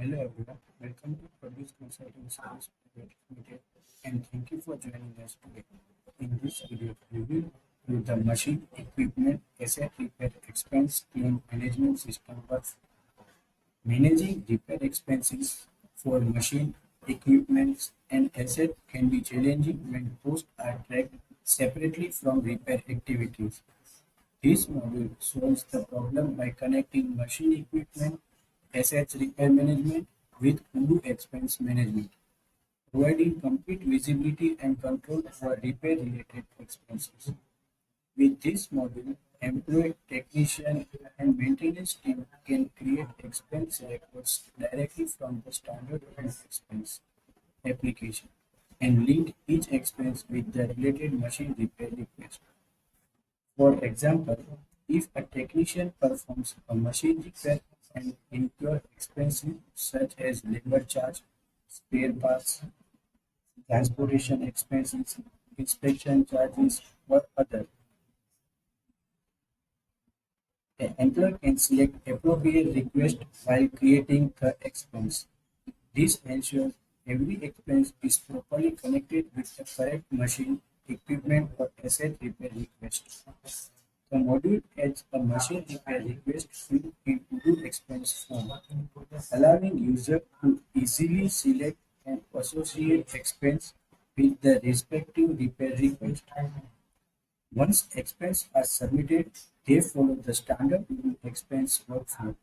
Hello everyone, welcome to Produce Consulting Service Private Limited and thank you for joining us today. In this video, we will review the machine, equipment, asset repair expense claim management system works. Managing repair expenses for machine, equipment and asset can be challenging when costs are tracked separately from repair activities. This module solves the problem by connecting machine equipment, assets repair management with Odoo expense management, providing complete visibility and control over repair-related expenses. With this module, employee, technician, and maintenance team can create expense records directly from the standard expense application and link each expense with the related machine repair request. For example, if a technician performs a machine repair and incur expenses such as labor charge, spare parts, transportation expenses, inspection charges, or other, the employer can select appropriate request while creating the expense. This ensures every expense is properly connected with the correct machine, equipment, or asset repair request. The module adds a machine repair request field into the expense form, allowing user to easily select and associate expense with the respective repair request. Once expenses are submitted, they follow the standard expense workflow.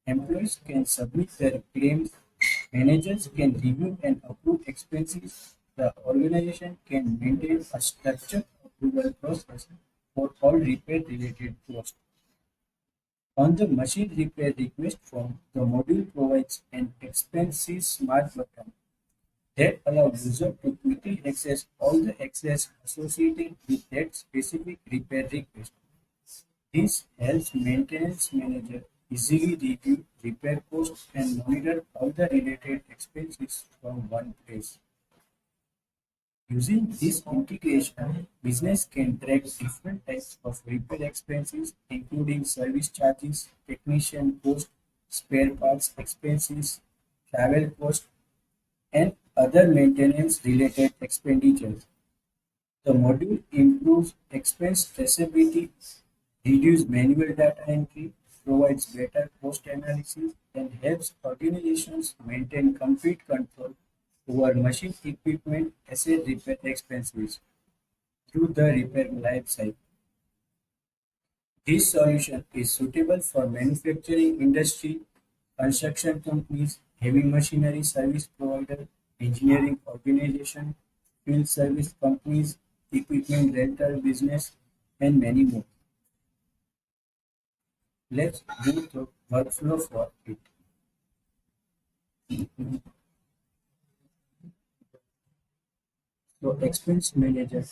Employees can submit their claims, managers can review and approve expenses, the organization can maintain a structured approval process for all repair-related costs. On the machine repair request form, the module provides an expenses smart button that allows user to quickly access all the access associated with that specific repair request. This helps maintenance manager easily review repair costs and monitor all the related expenses from one place. Using this integration, business can track different types of repair expenses, including service charges, technician costs, spare parts expenses, travel costs, and other maintenance-related expenditures. The module improves expense traceability, reduces manual data entry, provides better cost analysis, and helps organizations maintain complete control over machine equipment asset repair expenses through the repair life cycle. This solution is suitable for manufacturing industry, construction companies, heavy machinery service provider, engineering organization, field service companies, equipment rental business, and many more. Let's move to workflow for it. So expense manager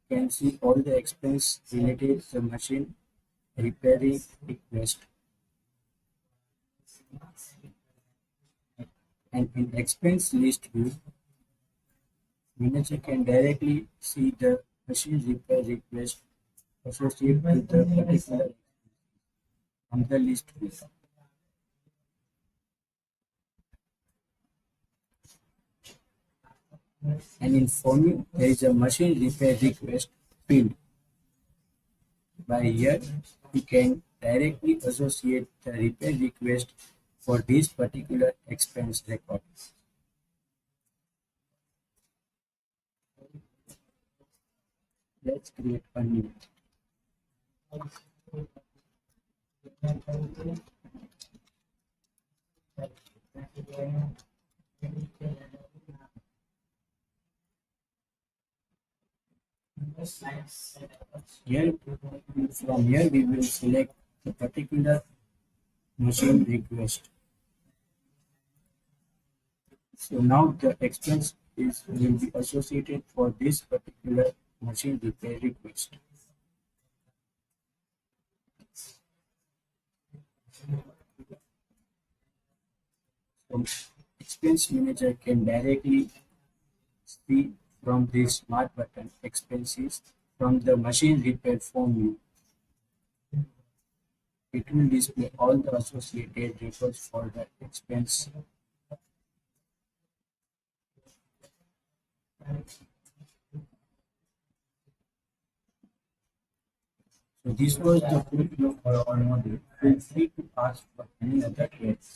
can see all the expense related to the machine repairing request. And in expense list view, manager can directly see the machine repair request associated with the particular from the list view. And in forming, there is a machine repair request field. By here, we can directly associate the repair request for this particular expense record. Let's create a new. Here, from here we will select the particular machine request. So now the expense will be associated for this particular machine repair request. So expense manager can directly see from this smart button expenses from the machine repair form view. It will display all the associated records for the expense. So this was the full flow for our module. Feel free to ask for any other questions.